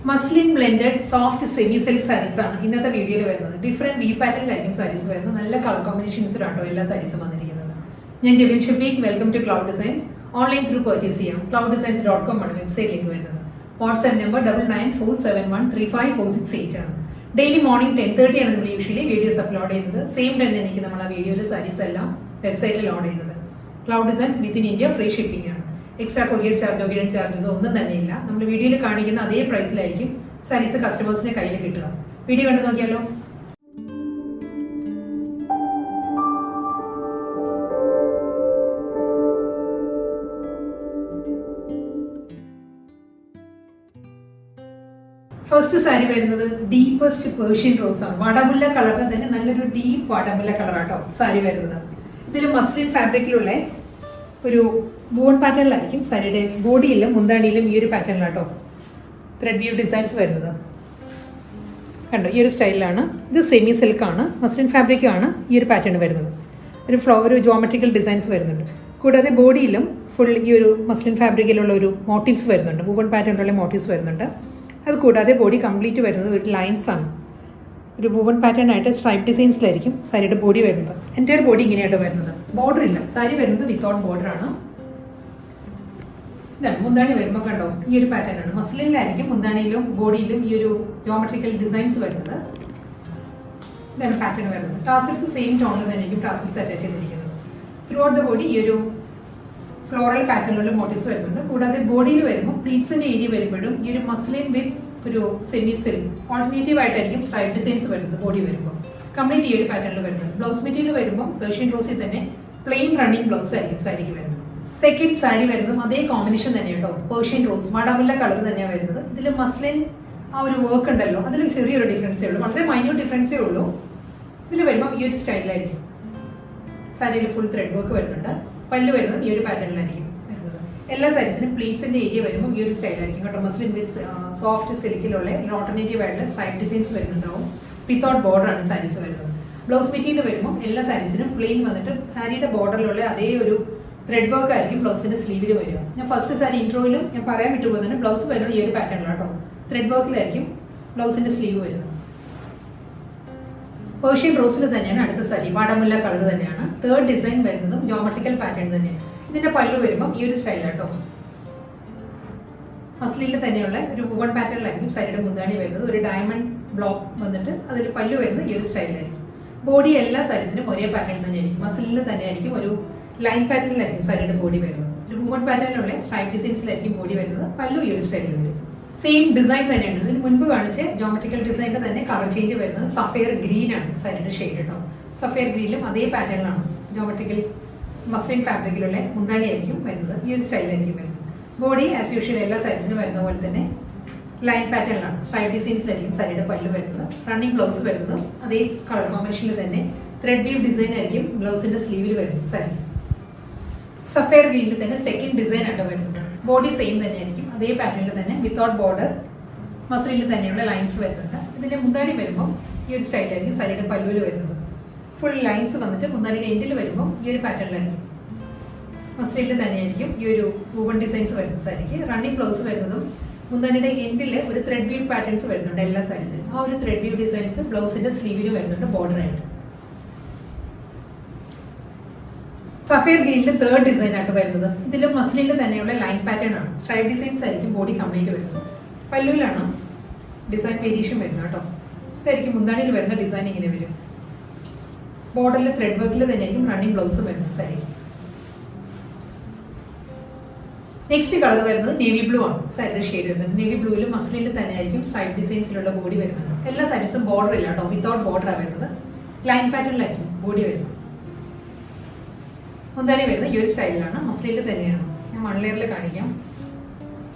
Muslin blended soft semi silk saris ആണ് ഇന്നത്തെ വീഡിയോയിൽ വരുന്നത്. ഡിഫറെന്റ് വി പാറ്റേണിലായിരിക്കും സാരീസ് വരുന്നത്. നല്ല കളർ കോമ്പിനേഷൻസിലാട്ടോ എല്ലാ സാരീസും വന്നിരിക്കുന്നത്. ഞാൻ Jebin Shafeeq. Welcome to cloud designs. Online through purchase ചെയ്യാം. clouddesigns.com ആണ് വെബ്സൈറ്റ് ലിങ്ക് വരുന്നത്. വാട്സ്ആപ്പ് നമ്പർ 9947135468 ആണ്. ഡെയിലി മോർണിംഗ് 10:30 ആണ് നമ്മൾ യൂഷ്വലി വീഡിയോസ് അപ്ലോഡ് ചെയ്യുന്നത്. സെയിം ടൈം തന്നെയായിരിക്കും നമ്മൾ ആ വീഡിയോയിൽ സാരീസ് എല്ലാം വെബ്സൈറ്റിൽ ലോഡ് ചെയ്യുന്നത്. Cloud designs within India free shipping ആണ്. എക്സ്ട്രാ കൊറിയർ ചാർജോ ഹിഡൻ ചാർജസോ ഒന്നും തന്നെയില്ല. നമ്മൾ വീഡിയോയിൽ കാണിക്കുന്ന അതേ പ്രൈസിലായിരിക്കും സാരീസ് കസ്റ്റമേഴ്സിന്റെ കയ്യിൽ കിട്ടുക. വീഡിയോ കണ്ടു നോക്കിയാലോ. ഫസ്റ്റ് സാരി വരുന്നത് ഡീപ്പസ്റ്റ് പേർഷ്യൻ റോസ് ആണ്. വടമുല്ല കളറിൽ തന്നെ നല്ലൊരു ഡീപ്പ് വടമുല്ല കളറാട്ടോ സാരി വരുന്നത്. ഇതിൽ മസ്ലിൻ ഫാബ്രിക്കിലുള്ള ഒരു വൂൺ പാറ്റേണിലായിരിക്കും സാരിയുടെ ബോഡിയിലും മുന്താണിയിലും ഈ ഒരു പാറ്റേണിലാട്ടോ ത്രെഡ് വ്യൂ ഡിസൈൻസ് വരുന്നത്. കണ്ടോ, ഈ ഒരു സ്റ്റൈലിലാണ്. ഇത് സെമി സിൽക്കാണ്, മസ്ലിൻ ഫാബ്രിക്കാണ് ഈ ഒരു പാറ്റേൺ വരുന്നത്. ഒരു ജോമെട്രിക്കൽ ഡിസൈൻസ് വരുന്നുണ്ട്. കൂടാതെ ബോഡിയിലും ഫുൾ ഈ ഒരു മസ്ലിൻ ഫാബ്രിക്കിലുള്ള ഒരു മോട്ടീവ്സ് വരുന്നുണ്ട്. വൂൺ പാറ്റേണിലുള്ള മോട്ടീവ്സ് വരുന്നുണ്ട്. അത് കൂടാതെ ബോഡി കംപ്ലീറ്റ് വരുന്നത് ഒരു ലൈൻസ് ആണ്. ഒരു വൂവൺ പാറ്റേൺ ആയിട്ട് സ്ട്രൈപ്പ് ഡിസൈൻസിലായിരിക്കും സാരിയുടെ ബോഡി വരുന്നത്. എൻ്റയർ ബോഡി ഇങ്ങനെയായിട്ട് വരുന്നത്. ബോർഡർ ഇല്ല, സാരി വരുന്നത് വിത്തൗട്ട് ബോർഡർ ആണ്. ഇതാണ് മുന്താണി വരുമ്പോൾ കണ്ടോ, ഈ ഒരു പാറ്റേൺ ആണ്. മസ്ലിനിലായിരിക്കും മുന്താണിയിലും ബോഡിയിലും ഈ ഒരു ജോമെട്രിക്കൽ ഡിസൈൻസ് വരുന്നത്. ഇതാണ് പാറ്റേൺ വരുന്നത്. ടാസിൽസ് സെയിം ടോണിൽ തന്നെയായിരിക്കും ടാസിൽസ് അറ്റാച്ച് ചെയ്തിരിക്കുന്നത്. ത്രൂ ഔട്ട് ദ ബോഡി ഈ ഒരു ഫ്ലോറൽ പാറ്റേണിലുള്ള മോട്ടീവ്സ് വരുന്നുണ്ട്. കൂടാതെ ബോഡിയിൽ വരുമ്പോൾ പ്ലീറ്റ്സിന്റെ ഏരിയ വരുമ്പോഴും ഈ ഒരു മസ്ലിൻ വിത്ത് ഒരു സെമി സിൽക്ക് ഓൾട്ടർനേറ്റീവ് ആയിട്ടായിരിക്കും സ്ട്രൈപ്പ് ഡിസൈൻസ് വരുന്നത്. ബോഡി വരുമ്പോൾ കംപ്ലീറ്റ് ഈ ഒരു പാറ്റേണിൽ വരുന്നത്. ബ്ലൗസ് മെറ്റീരിയൽ വരുമ്പോൾ പേർഷ്യൻ റോസിൽ തന്നെ പ്ലെയിൻ റണ്ണിങ് ബ്ലൗസ് ആയിരിക്കും സാരിക്ക് വരുന്നത്. സെക്കൻഡ് സാരി വരുന്നതും അതേ കോമ്പിനേഷൻ തന്നെയാണ് കേട്ടോ. പേർഷ്യൻ റോസ് വടമുല്ല കളർ തന്നെയാണ് വരുന്നത്. ഇതിൽ മസ്ലിൻ ആ ഒരു വർക്ക് ഉണ്ടല്ലോ, അതിൽ ചെറിയൊരു ഡിഫറൻസേ ഉള്ളൂ, വളരെ മൈന്യൂട്ട് ഡിഫറൻസേ ഉള്ളൂ. ഇതിൽ വരുമ്പോൾ ഈ ഒരു സ്റ്റൈലിലായിരിക്കും സാരിയിൽ ഫുൾ ത്രെഡ് വർക്ക് വരുന്നുണ്ട്. പല്ല് വരുന്നത് ഈ ഒരു പാറ്റേണിലായിരിക്കും വരുന്നത്. എല്ലാ സാരീസിനും പ്ലീറ്റ്സിന്റെ ഏരിയ വരുമ്പോൾ ഈ ഒരു സ്റ്റൈലായിരിക്കും കേട്ടോ. മസ്ലിൻ വിത്ത് സോഫ്റ്റ് സിൽക്കിലുള്ള ഓൾട്ടർനേറ്റീവ് ആയിട്ടുള്ള സ്ട്രൈപ്പ് ഡിസൈൻസ് വരുന്നുണ്ടാവും. വിത്തൗട്ട് ബോർഡർ ആണ് സാരീസ് വരുന്നത്. ബ്ലൗസ് മെറ്റീരിയൽ വരുമ്പോൾ എല്ലാ സാരീസിനും പ്ലെയിൻ വന്നിട്ട് സാരിയുടെ ബോർഡറിലുള്ള അതേ ഒരു ത്രെഡ് വർക്ക് ആയിരിക്കും ബ്ലൗസിന്റെ സ്ലീവിൽ വരിക. ഞാൻ ഫസ്റ്റ് സാരി ഇൻട്രോയിലും ഞാൻ പറയാൻ വിട്ടുപോകുന്നുണ്ട്. ബ്ലൗസ് വരുന്നത് ഈ ഒരു പാറ്റേണിലാണ് കേട്ടോ. ത്രെഡ് വർക്കിലായിരിക്കും ബ്ലൗസിന്റെ സ്ലീവ് വരുന്നത്. പേർഷ്യൻ റോസിൽ തന്നെയാണ് അടുത്ത സാരി. വടമുല്ല കളർ തന്നെയാണ്. തേർഡ് ഡിസൈൻ വരുന്നതും ജോമെട്രിക്കൽ പാറ്റേൺ തന്നെയാണ്. ഇതിന്റെ പല്ലു വരുമ്പോൾ ഈ ഒരു സ്റ്റൈലാട്ടോ. മസ്ലിനിൽ തന്നെയുള്ള ഒരു വൂവൺ പാറ്റേണിലായിരിക്കും സാരിയുടെ മുന്താണി വരുന്നത്. ഒരു ഡയമണ്ട് ബ്ലോക്ക് വന്നിട്ട് അതിൽ പല്ലു വരുന്നത് ഈ ഒരു സ്റ്റൈലിലായിരിക്കും. ബോഡി എല്ലാ സാരീസിനും ഒരേ പാറ്റേൺ തന്നെയായിരിക്കും. മസ്ലിനിൽ തന്നെയായിരിക്കും ഒരു ലൈൻ പാറ്റേണിലായിരിക്കും സാരിയുടെ ബോഡി വരുന്നത്. ഒരു വൂവൺ പാറ്റേണിലുള്ള സ്ട്രൈപ്പ് ഡിസൈൻസിലായിരിക്കും ബോഡി വരുന്നത്. പല്ലു ഈ ഒരു സ്റ്റൈലിൽ വരും. സെയിം ഡിസൈൻ തന്നെയാണ്. ഇതിന് മുൻപ് കാണിച്ച ജോമെട്രിക്കൽ ഡിസൈനിന്റെ തന്നെ കളർ ചേഞ്ച് വരുന്നത് സഫയർ ഗ്രീൻ ആണ് സാരിയുടെ ഷെയ്ഡ് കേട്ടോ. സഫയർ ഗ്രീനിലും അതേ പാറ്റേണിലാണ് ജോമെട്രിക്കൽ മസ്ലിൻ ഫാബ്രിക്കിലുള്ള മുന്താണി ആയിരിക്കും വരുന്നത്. ഈ ഒരു സ്റ്റൈലായിരിക്കും വരുന്നത്. ബോഡി ആസ് യൂഷ്വൽ എല്ലാ സാരീസിനും വരുന്ന പോലെ തന്നെ ലൈൻ പാറ്റേണിലാണ്. സ്ട്രൈപ്പ് ഡിസൈൻസിലായിരിക്കും സാരിയുടെ പല്ലു വരുന്നത്. റണ്ണിങ് ബ്ലൗസ് വരുന്നത് അതേ കളർ കോമ്പിനേഷനിൽ തന്നെ ത്രെഡ് വീവ് ഡിസൈൻ ആയിരിക്കും ബ്ലൗസിന്റെ സ്ലീവിൽ വരുന്നത്. സാരി സഫയർ ഗ്രീനിൽ തന്നെ സെക്കൻഡ് ഡിസൈൻ ആണ് വരുന്നത്. ബോഡി സെയിം തന്നെയായിരിക്കും. അതേ പാറ്റേണിൽ തന്നെ വിത്തൗട്ട് ബോർഡർ മസ്ലിനിൽ തന്നെയുള്ള ലൈൻസ് വരുന്നുണ്ട്. ഇതിന്റെ മുന്താണി വരുമ്പോൾ ഈ ഒരു സ്റ്റൈലായിരിക്കും സാരിയുടെ പല്ലുവിൽ വരുന്നത്. ഫുൾ ലൈൻസ് വന്നിട്ട് മുന്താണിയുടെ എൻഡിൽ വരുമ്പോൾ ഈ ഒരു പാറ്റേണിലായിരിക്കും. മസ്ലിനിൽ തന്നെയായിരിക്കും ഈ ഒരു വൂവൺ ഡിസൈൻസ് വരുന്നത് സാരിക്ക്. റണ്ണിങ് ബ്ലൗസ് വരുന്നതും മുന്താണിയുടെ എൻഡിൽ ഒരു ത്രെഡ് വ്യൂ പാറ്റേൺസ് വരുന്നുണ്ട് എല്ലാ സാരീസിനും. ആ ഒരു ത്രെഡ് വ്യൂ ഡിസൈൻസ് ബ്ലൗസിന്റെ സ്ലീവിൽ വരുന്നുണ്ട് ബോർഡർ ആയിട്ട്. സഫയർ ഗ്രീനിൽ തേർഡ് ഡിസൈൻ ആയിട്ട് വരുന്നത്. ഇതിൽ മസ്ലിനിൽ തന്നെയുള്ള ലൈൻ പാറ്റേൺ ആണ്. സ്ട്രൈപ്പ് ഡിസൈൻസ് ആയിരിക്കും ബോഡി കംപ്ലീറ്റ് വരുന്നത്. പല്ലുവിലാണ് ഡിസൈൻ വേരിയേഷൻ വരുന്നത് കേട്ടോ. ഇതായിരിക്കും മുന്താണിയിൽ വരുന്ന ഡിസൈൻ ഇങ്ങനെ വരും. ബോർഡറിൽ ത്രെഡ് വർക്കിൽ തന്നെയായിരിക്കും റണ്ണിങ് ബ്ലൗസ് വരുന്നത് സാരി. നെക്സ്റ്റ് കളർ വരുന്നത് നേവി ബ്ലൂ ആണ് സാരിയുടെ ഷെയ്ഡ് വരുന്നത്. നേവി ബ്ലൂവിൽ മസ്ലിനിൽ തന്നെയായിരിക്കും സ്ട്രൈപ്പ് ഡിസൈൻസിലുള്ള ബോഡി വരുന്നത്. എല്ലാ സാരീസും ബോർഡർ ഇല്ല കേട്ടോ. വിത്തൗട്ട് ബോർഡറാണ് വരുന്നത്. ലൈൻ പാറ്റേണിലായിരിക്കും ബോഡി വരുന്നത്. മുന്താണി വരുന്നത് ഈ ഒരു സ്റ്റൈലിലാണ്. മസ്ലിനിൽ തന്നെയാണ്. ഞാൻ വൺ ലെയറിൽ കാണിക്കാം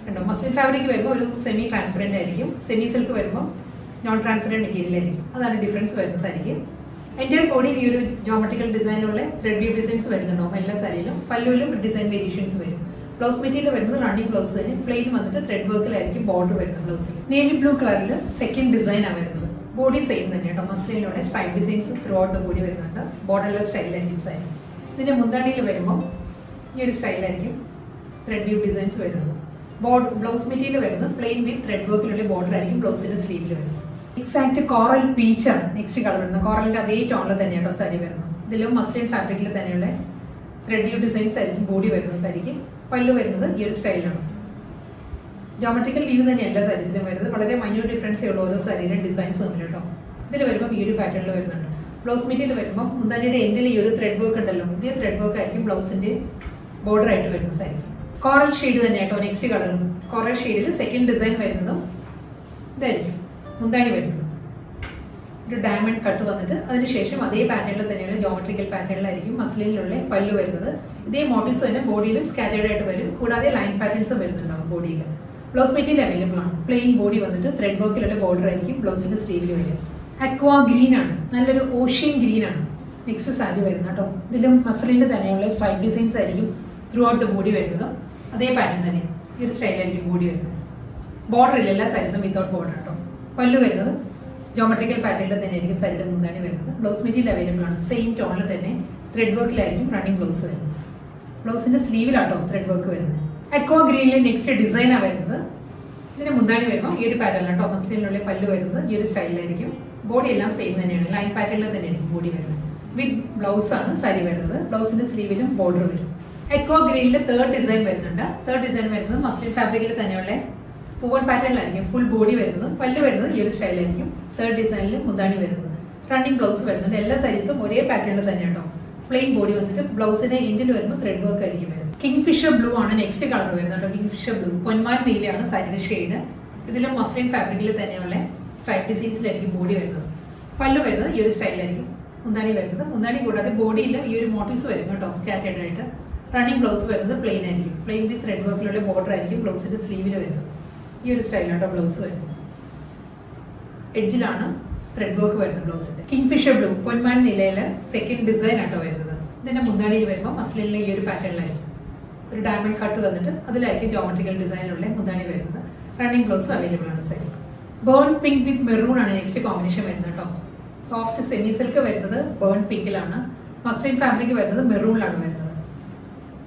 കണ്ടോ. മസ്ലിൻ ഫാബ്രിക് വരുമ്പോൾ ഒരു സെമി ട്രാൻസ്പെറൻറ്റ് ആയിരിക്കും. സെമി സിൽക്ക് വരുമ്പോൾ നോൺ ട്രാൻസ്പെറൻറ്റ് മെറ്റീരിയൽ ആയിരിക്കും. അതാണ് ഡിഫറൻസ് വരുന്ന സാരിക്ക്. എൻ്റയർ ബോഡി ഈ ഒരു ജോമെട്രിക്കൽ ഡിസൈനിലുള്ള ത്രെഡ് വ്യൂ ഡിസൈൻസ് വരുന്നുണ്ടാവും എല്ലാ സാരിയിലും. പല്ലുവിലും ഡിസൈൻ വേരിയേഷൻസ് വരും. ബ്ലൗസ് മെറ്റീരിയൽ വരുന്നത് റണ്ണിങ് ബ്ലൗസ് തന്നെ. പ്ലെയിൻ വന്നിട്ട് ത്രെഡ് വർക്കിലായിരിക്കും ബോർഡർ വരുന്നത് ബ്ലൗസിൽ. നേവി ബ്ലൂ കളറിൽ സെക്കൻഡ് ഡിസൈനാണ് വരുന്നത്. ബോഡി സെയിം തന്നെ കേട്ടോ. മസ്ലിനിലൂടെ stripe designs throughout the body വരുന്നുണ്ട്. ബോർഡർലെസ് സ്റ്റൈലായിരിക്കും സാരി. ഇതിന്റെ മുന്താണിയിൽ വരുമ്പോൾ ഈ ഒരു സ്റ്റൈലായിരിക്കും ത്രെഡ് വ്യൂ ഡിസൈൻസ് വരുന്നത്. ബ്ലൗസ് മെറ്റീരിയൽ വരുന്നത് പ്ലെയിൻ വിത്ത് ത്രെഡ് വർക്കിലുള്ള ബോർഡർ ആയിരിക്കും ബ്ലൗസിന്റെ സ്ലീവിൽ വരുന്നത്. എക്സാക്ട് കോറൽ പീച്ചാണ് നെക്സ്റ്റ് കളർ വരുന്നത്. കോറലിന്റെ അതേ ടോണിൽ തന്നെയാണോ സാരി വരുന്നത്. ഇതിലും മസ്ലിൻ ഫാബ്രിക്കിൽ തന്നെയുള്ള ത്രെഡ് വ്യൂ ഡിസൈൻസ് ആയിരിക്കും ബോഡി വരുന്നത് സാരിക്ക്. പല്ലു വരുന്നത് ഈ ഒരു സ്റ്റൈലാണ്. ജോമെട്രിക്കൽ വ്യൂ തന്നെയല്ല സാരീസിലും വരുന്നത്. വളരെ മൈന്യൂട്ട് ഡിഫറൻസേ ഉള്ളൂ ഓരോ സാരിയുടെ ഡിസൈൻസ് തമ്മിൽ കേട്ടോ. ഇതിൽ വരുമ്പോൾ ഈ ഒരു പാറ്റേണിൽ വരുന്നുണ്ട്. ബ്ലൗസ് മെറ്റീരിയൽ വരുമ്പോൾ മുന്താനിയുടെ എൻഡിൽ ഈ ഒരു ത്രെഡ് വർക്ക് ഉണ്ടല്ലോ, ഇതേ ത്രെഡ് വർക്ക് ആയിരിക്കും ബ്ലൗസിന്റെ ബോർഡർ ആയിട്ട് വരുന്ന സാരിക്ക്. കോറൽ ഷെയ്ഡ് തന്നെ കേട്ടോ നെക്സ്റ്റ് കളറും. കോറൽ ഷെയ്ഡിൽ സെക്കൻഡ് ഡിസൈൻ വരുന്നതും ഇതായിരിക്കും മുന്താണി വരുന്നത്. ഒരു ഡയമണ്ട് കട്ട് വന്നിട്ട് അതിനുശേഷം അതേ പാറ്റേണിൽ തന്നെയുള്ള ജോമെട്രിക്കൽ പാറ്റേണിലായിരിക്കും മസ്ലിനിലുള്ള പല്ലു വരുന്നത്. ഇതേ മോട്ടീവ്സ് തന്നെ ബോഡിയിലും സ്കാറ്റേർഡ് ആയിട്ട് വരും. കൂടാതെ ലൈൻ പാറ്റേൺസും വരുന്നുണ്ടാവും ബോഡിയിൽ. ബ്ലൗസ് മെറ്റീരിയൽ അവൈലബിൾ ആണ്. പ്ലെയിൻ ബോഡി വന്നിട്ട് ത്രെഡ് വർക്കിലുള്ള ബോർഡർ ആയിരിക്കും ബ്ലൗസിന്റെ സ്ലീവിൽ വരിക. അക്വാ ഗ്രീൻ ആണ്, നല്ലൊരു ഓഷ്യൻ ഗ്രീൻ ആണ് നെക്സ്റ്റ് സാരി വരുന്നത് കേട്ടോ. ഇതിലും മസ്ലിന്റെ തന്നെയുള്ള സ്ട്രൈപ്പ് ഡിസൈൻസ് ആയിരിക്കും ത്രൂ ഔട്ട് ദ ബോഡി വരുന്നത്. അതേ പാറ്റേൺ തന്നെ ഈ ഒരു സ്റ്റൈലായിരിക്കും ബോഡി വരുന്നത്. ബോർഡറില്ല എല്ലാ സാരീസും വിത്തൗട്ട് ബോർഡർ കേട്ടോ. പല്ലു വരുന്നത് ജോമെട്രിക്കൽ പാറ്റേണിൽ തന്നെ ആയിരിക്കും സാരിയുടെ മുന്താണി വരുന്നത്. ബ്ലൗസ് മെറ്റീരിയൽ അവൈലബിൾ ആണ്. സെയിം ടോണിൽ തന്നെ ത്രെഡ് വർക്കിലായിരിക്കും റണ്ണിങ് ബ്ലൗസ് വരുന്നത്. ബ്ലൗസിന്റെ സ്ലീവിലാട്ടോ ത്രെഡ് വർക്ക് വരുന്നത്. അക്വാ ഗ്രീനിലെ നെക്സ്റ്റ് ഡിസൈനാണ് വരുന്നത്. ഇതിന്റെ മുന്താണി വരുമ്പോൾ ഈ ഒരു പാറ്റേണിലാണ് മസ്ലിനുള്ള പല്ലു വരുന്നത്. ഈ ഒരു സ്റ്റൈലിലായിരിക്കും. ബോഡി എല്ലാം സെയിം തന്നെയാണ്. ലൈൻ പാറ്റേണിൽ തന്നെയായിരിക്കും ബോഡി വരുന്നത്. വിത്ത് ബ്ലൗസ് ആണ് സാരി വരുന്നത്. ബ്ലൗസിന്റെ സ്ലീവിലും ബോർഡർ വരും. അക്വാ ഗ്രീനിൽ തേർഡ് ഡിസൈൻ വരുന്നുണ്ട്. തേർഡ് ഡിസൈൻ വരുന്നത് മസ്ലിൻ ഫാബ്രിക്കിൽ തന്നെയുള്ള പൂവൻ പാറ്റേണിലായിരിക്കും ഫുൾ ബോഡി വരുന്നത്. പല്ലു വരുന്നത് ഈ ഒരു സ്റ്റൈലായിരിക്കും. തേർഡ് ഡിസൈനിൽ മുന്താണി വരുന്നത്. റണ്ണിങ് ബ്ലൗസ് വരുന്നുണ്ട്. എല്ലാ സാരീസും ഒരേ പാറ്റേണിൽ തന്നെയാണോ. പ്ലെയിൻ ബോഡി വന്നിട്ട് ബ്ലൗസിന്റെ എൻഡിൽ വരുമ്പോൾ ത്രെഡ് വർക്ക് ആയിരിക്കും വരുന്നത്. കിങ്ഫിഷർ ബ്ലൂ ആണ് നെക്സ്റ്റ് കളർ വരുന്നത്. കിങ്ഫിഷർ ബ്ലൂ പൊന്മാൻ നീലയാണ് സാരിയുടെ ഷെയ്ഡ്. ഇതിലും മസ്ലിൻ ഫാബ്രിക്കിൽ തന്നെയുള്ള സ്ട്രൈപ്പ് ഡിസൈൻസിലായിരിക്കും ബോഡി വരുന്നത്. പല്ലു വരുന്നത് ഈ ഒരു സ്റ്റൈലിലായിരിക്കും. മുന്താണി വരുന്നത്. മുന്താണി കൂടാതെ ബോഡിയിൽ ഈ ഒരു മോട്ടീവ്സ് വരും കേട്ടോ സ്കാറ്റേർഡ് ആയിട്ട്. റണ്ണിങ് ബ്ലൗസ് വരുന്നത് പ്ലെയിൻ ആയിരിക്കും. പ്ലെയിൻ വിത്ത് ത്രെഡ് വർക്കിലുള്ള ബോർഡർ ആയിരിക്കും ബ്ലൗസിന്റെ സ്ലീവിൽ വരുന്നത്. ഈ ഒരു സ്റ്റൈലാണ് ബ്ലൗസ് വരുന്നത്. എഡ്ജിലാണ് ത്രെഡ് വർക്ക് വരുന്നത് ബ്ലൗസിന്റെ. കിങ്ഫിഷർ ബ്ലൂ പൊന്മാൻ നിലയില് സെക്കൻഡ് ഡിസൈൻ ആട്ടോ വരുന്നത്. ഇതിന്റെ മുന്താണിയിൽ വരുമ്പോൾ മസ്ലിനിലെ ഈ ഒരു പാറ്റേണിലായിരിക്കും ഒരു ഡയമണ്ട് കട്ട് വന്നിട്ട് അതിലായിരിക്കും ജോമെട്രിക്കൽ ഡിസൈനുള്ള മുന്താണി വരുന്നത്. റണ്ണിങ് ബ്ലൗസ് അവൈലബിൾ ആണ് sari. Burn pink with maroon ആണ് നെക്സ്റ്റ് കോമ്പിനേഷൻ വരുന്നത് കേട്ടോ. സോഫ്റ്റ് സെമി സിൽക്ക് വരുന്നത് ബേൺ പിങ്കിലാണ്. മസ്ലിൻ ഫാബ്രിക് വരുന്നത് മെറൂണിലാണ് വരുന്നത്.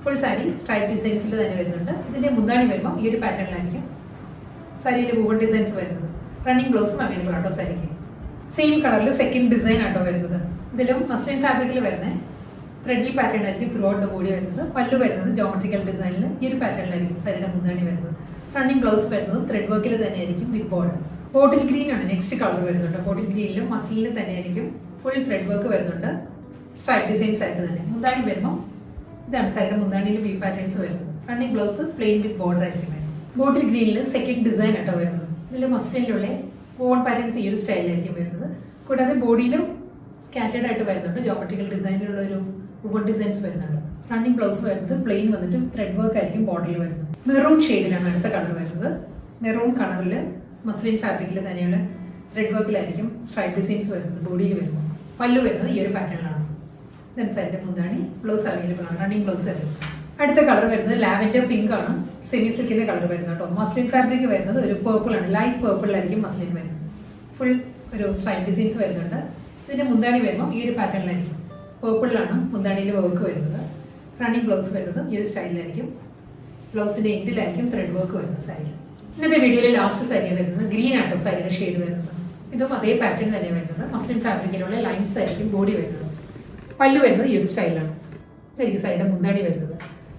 ഫുൾ സാരി സ്ട്രൈപ്പ് ഡിസൈൻസിൽ തന്നെ വരുന്നുണ്ട്. ഇതിന്റെ മുന്താണി വരുമ്പോൾ ഈ ഒരു പാറ്റേണിലായിരിക്കും സാരിയുടെ വൂവൺ ഡിസൈൻസ് വരുന്നത്. റണ്ണിങ് ബ്ലൗസും അവൈലബിൾ ആട്ടോ സാരിക്ക്. സെയിം കളറിൽ സെക്കൻഡ് ഡിസൈൻ ആട്ടോ വരുന്നത്. ഇതിലും മസ്ലിൻ ഫാബ്രിക്കിൽ വരുന്ന ത്രെഡി പാറ്റേൺ ആയിരിക്കും ത്രൂ ഔട്ട് ദ ബോഡി വരുന്നത്. പല്ലു വരുന്നത് ജോമെട്രിക്കൽ ഡിസൈനിൽ ഈ ഒരു പാറ്റേണിലായിരിക്കും സാരിയുടെ മുന്താണി വരുന്നത്. റണ്ണിങ് ബ്ലൗസ് വരുന്നത് ത്രെഡ് വർക്കിൽ തന്നെയായിരിക്കും വിത്ത് ബോർഡർ. ബോട്ടിൽ ഗ്രീൻ ആണ് നെക്സ്റ്റ് കളർ വരുന്നുണ്ട്. ബോട്ടിൽ ഗ്രീനിലും മസ്ലിനിലും തന്നെയായിരിക്കും ഫുൾ ത്രെഡ് വർക്ക് വരുന്നുണ്ട്. സ്ട്രൈപ്പ് ഡിസൈൻസ് ആയിട്ട് തന്നെ. മുന്താണി വരുമ്പോൾ ഇതാണ് സാരിയുടെ മുന്താണിയിൽ വി പാറ്റേൺസ് വരുന്നത്. Running blouse plain with border ആയിരിക്കും വരുന്നത്. ബോട്ടിൽ ഗ്രീനിൽ സെക്കൻഡ് ഡിസൈൻ ആട്ടോ വരുന്നത്. ഇതിൽ മസ്ലിനിലുള്ള വോൺ പാറ്റേൺസ് ഈ ഒരു സ്റ്റൈലിലായിരിക്കും വരുന്നത്. കൂടാതെ ബോഡിയിലും സ്കാറ്റേർഡ് ആയിട്ട് വരുന്നുണ്ട്. ജോമെട്രിക്കൽ ഡിസൈനിലുള്ള ഒരു വോൺ ഡിസൈൻസ് വരുന്നുണ്ട്. റണ്ണിങ് ബ്ലൗസ് വരുന്നത് പ്ലെയിൻ വന്നിട്ട് ത്രെഡ് വർക്ക് ആയിരിക്കും ബോർഡറിൽ വരുന്നത്. മെറൂൺ ഷെയ്ഡിലാണ് അടുത്ത കളർ വരുന്നത്. മെറൂൺ കളറിൽ മസ്ലിൻ ഫാബ്രിക്കിൽ തന്നെയുള്ള ത്രെഡ് വർക്കിലായിരിക്കും സ്ട്രൈപ്പ് ഡിസൈൻസ് വരുന്നത് ബോഡിയിൽ വരുമ്പോൾ. പല്ലു വരുന്നത് ഈ ഒരു പാറ്റേണിലാണ്. ഇതാണ് സാരിയുടെ മുന്താണി. ബ്ലൗസ് അവൈലബിൾ ആണ്. Running blouse available. അടുത്ത കളർ വരുന്നത് ലാവൻഡർ പിങ്ക് ആണ്. സെമി സിൽക്കിന്റെ കളർ വരുന്നത് കേട്ടോ. മസ്ലിൻ ഫാബ്രിക് വരുന്നത് ഒരു പേർപ്പിൾ ആണ്. ലൈറ്റ് പേർപ്പിളിലായിരിക്കും മസ്ലിൻ വരുന്നത്. ഫുൾ ഒരു സ്ട്രൈപ്പ് ഡിസൈൻസ് വരുന്നുണ്ട്. ഇതിന്റെ മുന്താണി വരുമ്പോൾ ഈ ഒരു പാറ്റേണിലായിരിക്കും. പേർപ്പിളിലാണ് മുന്താണിയിൽ വർക്ക് വരുന്നത്. റണ്ണിങ് ബ്ലൗസ് വരുന്നത് ഈ ഒരു സ്റ്റൈലിലായിരിക്കും. ബ്ലൗസിന്റെ എൻഡിലായിരിക്കും ത്രെഡ് വർക്ക് വരുന്നത് സാരി. ഇന്നത്തെ വീഡിയോയിൽ ലാസ്റ്റ് സാരി വരുന്നത് ഗ്രീൻ ആട്ടോ സാരിയുടെ ഷെയ്ഡ് വരുന്നത്. ഇതും അതേ പാറ്റേൺ തന്നെ വരുന്നത്. മസ്ലിൻ ഫാബ്രിക്കിലുള്ള ലൈൻസ് ആയിരിക്കും ബോഡി വരുന്നത്. പല്ലു വരുന്നത് ഈ ഒരു സ്റ്റൈലാണ്. ഇതായിരിക്കും സാരിയുടെ മുന്താണി വരുന്നത്.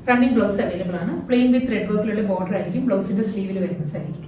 റണ്ണിങ് ബ്ലൗസ് അവൈലബിൾ ആണ്. പ്ലെയിൻ വിത്ത് ത്രെഡ് വർക്കിലുള്ള ബോർഡർ ആയിരിക്കും ബ്ലൗസിന്റെ സ്ലീവിൽ വരുന്ന സാരിക്ക്.